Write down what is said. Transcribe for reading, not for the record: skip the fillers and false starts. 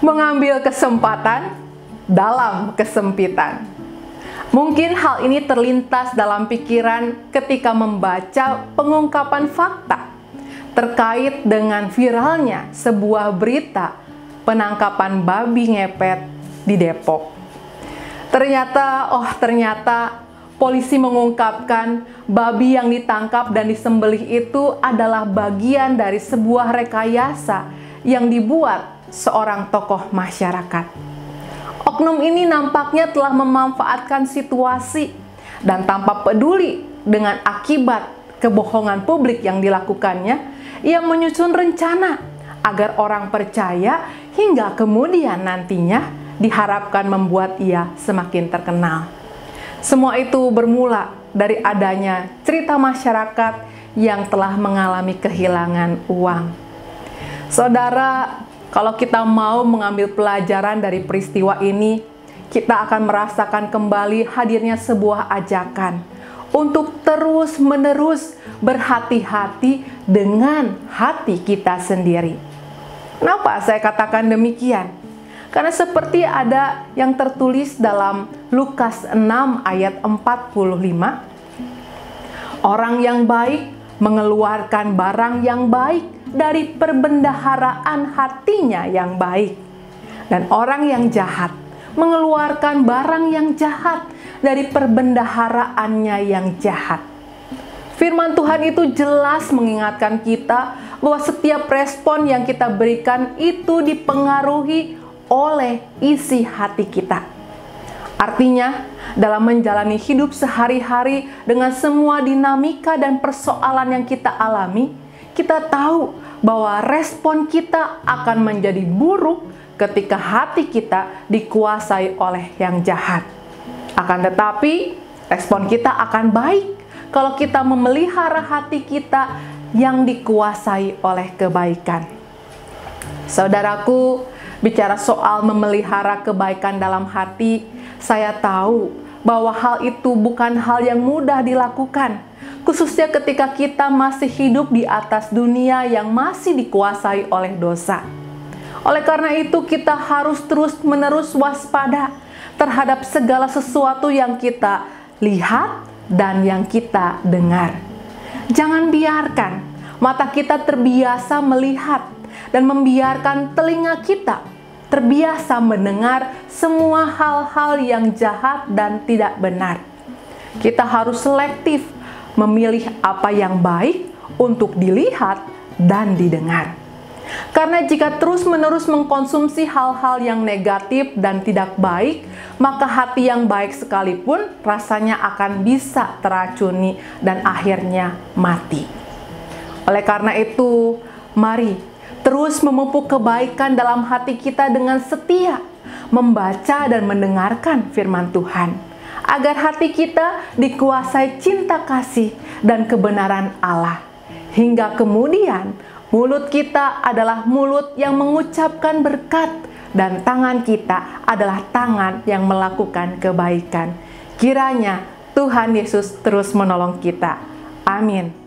mengambil kesempatan dalam kesempitan. Mungkin hal ini terlintas dalam pikiran ketika membaca pengungkapan fakta terkait dengan viralnya sebuah berita penangkapan babi ngepet di Depok. Ternyata polisi mengungkapkan babi yang ditangkap dan disembelih itu adalah bagian dari sebuah rekayasa yang dibuat seorang tokoh masyarakat. Oknum ini nampaknya telah memanfaatkan situasi dan tanpa peduli dengan akibat kebohongan publik yang dilakukannya, ia menyusun rencana agar orang percaya hingga kemudian nantinya diharapkan membuat ia semakin terkenal. Semua itu bermula dari adanya cerita masyarakat yang telah mengalami kehilangan uang. Saudara, kalau kita mau mengambil pelajaran dari peristiwa ini, kita akan merasakan kembali hadirnya sebuah ajakan untuk terus-menerus berhati-hati dengan hati kita sendiri. Kenapa saya katakan demikian? Karena seperti ada yang tertulis dalam Lukas 6 ayat 45, orang yang baik mengeluarkan barang yang baik dari perbendaharaan hatinya yang baik, dan orang yang jahat mengeluarkan barang yang jahat dari perbendaharaannya yang jahat. Firman Tuhan itu jelas mengingatkan kita bahwa setiap respon yang kita berikan itu dipengaruhi oleh isi hati kita. Artinya, dalam menjalani hidup sehari-hari dengan semua dinamika dan persoalan yang kita alami, kita tahu bahwa respon kita akan menjadi buruk ketika hati kita dikuasai oleh yang jahat. Akan tetapi, respon kita akan baik kalau kita memelihara hati kita yang dikuasai oleh kebaikan. Saudaraku, bicara soal memelihara kebaikan dalam hati, saya tahu bahwa hal itu bukan hal yang mudah dilakukan, khususnya ketika kita masih hidup di atas dunia yang masih dikuasai oleh dosa. Oleh karena itu, kita harus terus-menerus waspada terhadap segala sesuatu yang kita lihat dan yang kita dengar. Jangan biarkan mata kita terbiasa melihat dan membiarkan telinga kita terbiasa mendengar semua hal-hal yang jahat dan tidak benar. Kita harus selektif memilih apa yang baik untuk dilihat dan didengar. Karena jika terus-menerus mengkonsumsi hal-hal yang negatif dan tidak baik, maka hati yang baik sekalipun rasanya akan bisa teracuni dan akhirnya mati. Oleh karena itu, mari terus memupuk kebaikan dalam hati kita dengan setia, membaca dan mendengarkan firman Tuhan, agar hati kita dikuasai cinta kasih dan kebenaran Allah. Hingga kemudian, mulut kita adalah mulut yang mengucapkan berkat, dan tangan kita adalah tangan yang melakukan kebaikan. Kiranya Tuhan Yesus terus menolong kita. Amin.